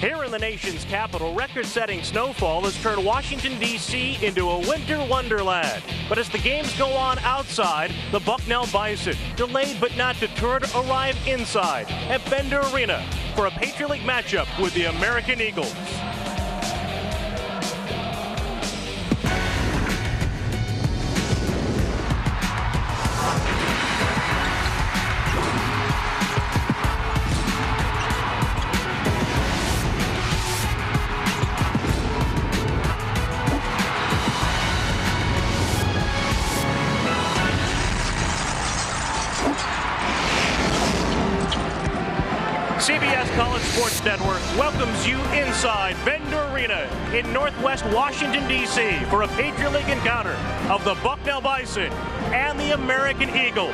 Here in the nation's capital, record-setting snowfall has turned Washington, D.C. into a winter wonderland. But as the games go on outside, the Bucknell Bison, delayed but not deterred, arrive inside at Bender Arena for a Patriot League matchup with the American Eagles. CBS College Sports Network welcomes you inside Bender Arena in Northwest Washington, D.C. for a Patriot League encounter of the Bucknell Bison and the American Eagles.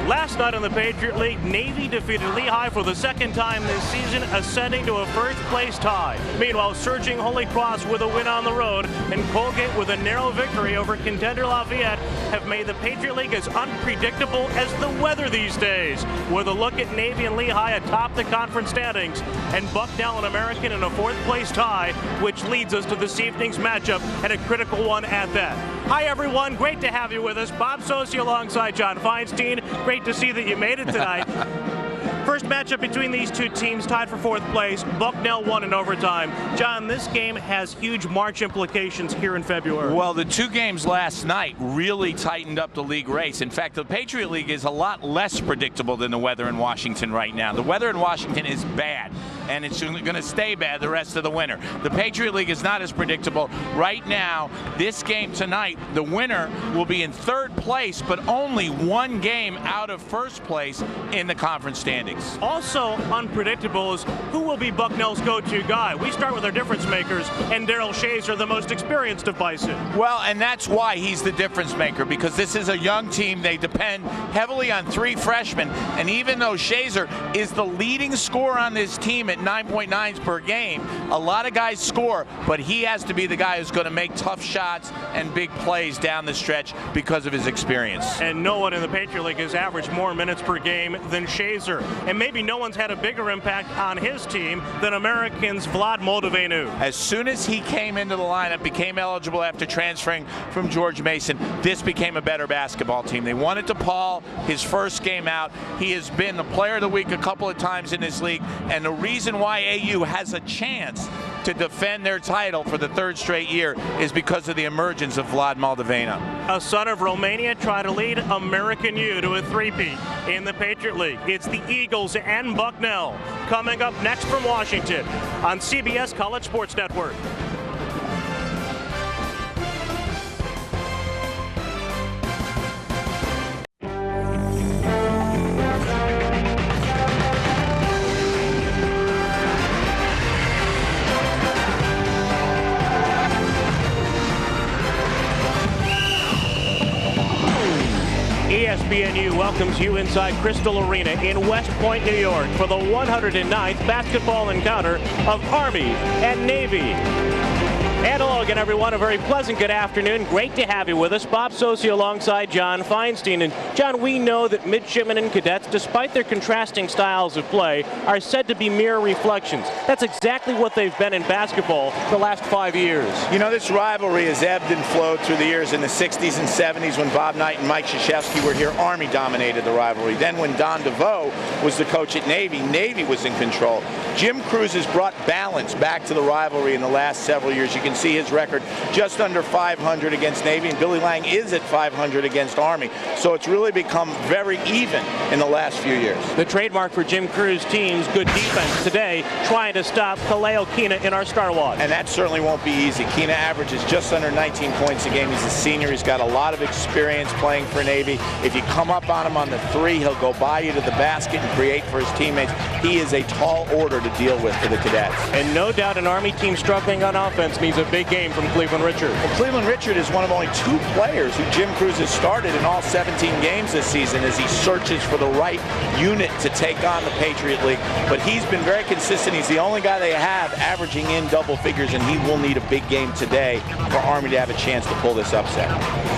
Last night in the Patriot League, Navy defeated Lehigh for the second time this season, ascending to a first-place tie. Meanwhile, surging Holy Cross with a win on the road and Colgate with a narrow victory over contender Lafayette have made the Patriot League as unpredictable as the weather these days. With a look at Navy and Lehigh atop the conference standings and Bucknell and American in a fourth-place tie, which leads us to this evening's matchup, and a critical one at that. Hi, everyone. Great to have you with us. Bob Socci alongside John Feinstein. Great to see that you made it tonight. First matchup between these two teams, tied for fourth place. Bucknell won in overtime. John, this game has huge March implications here in February. Well, the two games last night really tightened up the league race. In fact, the Patriot League is a lot less predictable than the weather in Washington right now. The weather in Washington is bad, and it's going to stay bad the rest of the winter. The Patriot League is not as predictable. Right now, this game tonight, the winner will be in third place, but only one game out of first place in the conference standings. Also unpredictable is who will be Bucknell's go-to guy. We start with our difference makers, and Daryl Shazer, the most experienced of Bison. Well, and that's why he's the difference maker, because this is a young team. They depend heavily on three freshmen, and even though Shazer is the leading scorer on this team at 9.9s per game, a lot of guys score, but he has to be the guy who's going to make tough shots and big plays down the stretch because of his experience. And no one in the Patriot League has averaged more minutes per game than Shazer. And maybe no one's had a bigger impact on his team than Americans' Vlad Moldavenu. As soon as he came into the lineup, became eligible after transferring from George Mason, this became a better basketball team. They won it to Paul, his first game out. He has been the player of the week a couple of times in this league, and the reason why AU has a chance to defend their title for the third straight year is because of the emergence of Vlad Moldavenu. A son of Romania tried to lead American U to a three-peat in the Patriot League. It's the Eagles and Bucknell coming up next from Washington on CBS College Sports Network. ESPNU welcomes you inside Crystal Arena in West Point, New York for the 109th basketball encounter of Army and Navy. And hello again, everyone. A very pleasant good afternoon. Great to have you with us. Bob Socci alongside John Feinstein. And John, we know that midshipmen and cadets, despite their contrasting styles of play, are said to be mere reflections. That's exactly what they've been in basketball the last 5 years. You know, this rivalry has ebbed and flowed through the years. In the 60s and 70s, when Bob Knight and Mike Krzyzewski were here, Army dominated the rivalry. Then when Don DeVoe was the coach at Navy, Navy was in control. Jim Cruz has brought balance back to the rivalry in the last several years. You can see his record just under 500 against Navy, and Billy Lang is at 500 against Army. So it's really become very even in the last few years. The trademark for Jim Cruz teams, good defense today, trying to stop Kaleo Kina in our star watch. And that certainly won't be easy. Kina averages just under 19 points a game. He's a senior. He's got a lot of experience playing for Navy. If you come up on him on the three, he'll go by you to the basket and create for his teammates. He is a tall order to deal with for the cadets. And no doubt an Army team struggling on offense needs a big game from Cleveland Richard. Well, Cleveland Richard is one of only two players who Jim Cruz has started in all 17 games this season as he searches for the right unit to take on the Patriot League. But he's been very consistent. He's the only guy they have averaging in double figures, and he will need a big game today for Army to have a chance to pull this upset.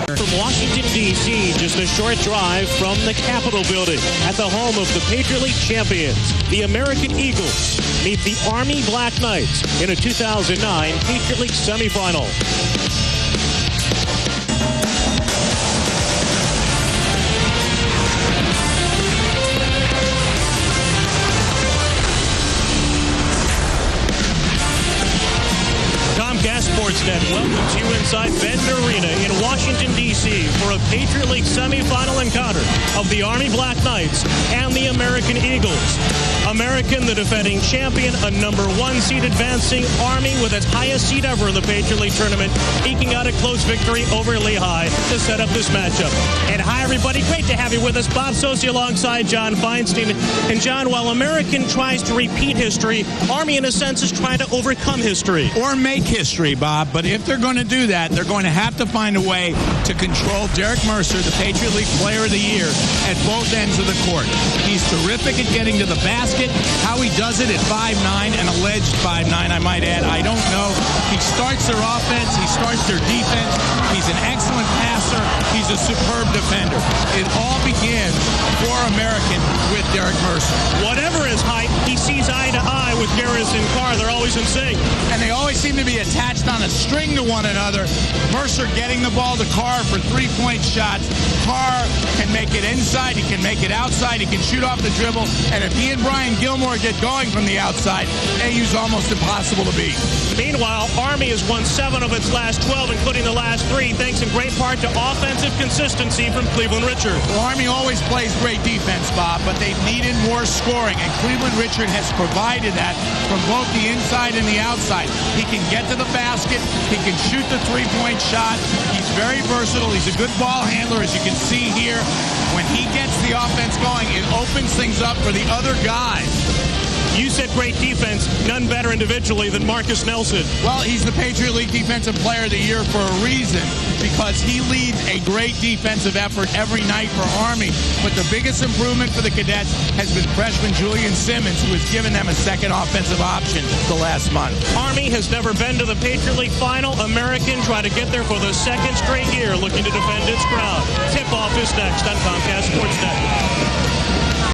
From Washington, D.C., just a short drive from the Capitol building at the home of the Patriot League champions, the American Eagles meet the Army Black Knights in a 2009 Patriot League semifinal. Sportsnet welcomes you inside Bend Arena in Washington, D.C. for a Patriot League semifinal encounter of the Army Black Knights and the American Eagles. American, the defending champion, a #1 seed advancing. Army with its highest seed ever in the Patriot League tournament, eking out a close victory over Lehigh to set up this matchup. And hi, everybody. Great to have you with us. Bob Socci alongside John Feinstein. And John, while American tries to repeat history, Army, in a sense, is trying to overcome history. Or make history, Bob. But if they're going to do that, they're going to have to find a way to control Derek Mercer, the Patriot League Player of the Year, at both ends of the court. He's terrific at getting to the basket. How he does it at 5'9", an alleged 5'9", I might add, I don't know. He starts their offense. He starts their defense. He's an excellent passer. He's a superb defender. It all begins for American with Derek Mercer. Whatever his height, he sees eye to eye with Garrison Carr. They're always in sync. And they always seem to be attached on a string to one another. Mercer getting the ball to Carr for three-point shots. Carr can make it inside. He can make it outside. He can shoot off the dribble. And if he and Brian Gilmore get going from the outside, AU's almost impossible to beat. Meanwhile, Army has won 7 of its last 12, including the last 3, thanks in great part to offensive consistency from Cleveland Richard. Well, Army always plays great defense, Bob, but they've needed more scoring, and Cleveland Richard has provided that from both the inside and the outside. He can get to the basket. He can shoot the three-point shot. He's very versatile. He's a good ball handler, as you can see here. When he gets the offense going, it opens things up for the other guys. You said great defense, none better individually than Marcus Nelson. Well, he's the Patriot League Defensive Player of the Year for a reason, because he leads a great defensive effort every night for Army. But the biggest improvement for the Cadets has been freshman Julian Simmons, who has given them a second offensive option the last month. Army has never been to the Patriot League final. American try to get there for the second straight year, looking to defend its crown. Tip-off is next on Comcast Sportsnet.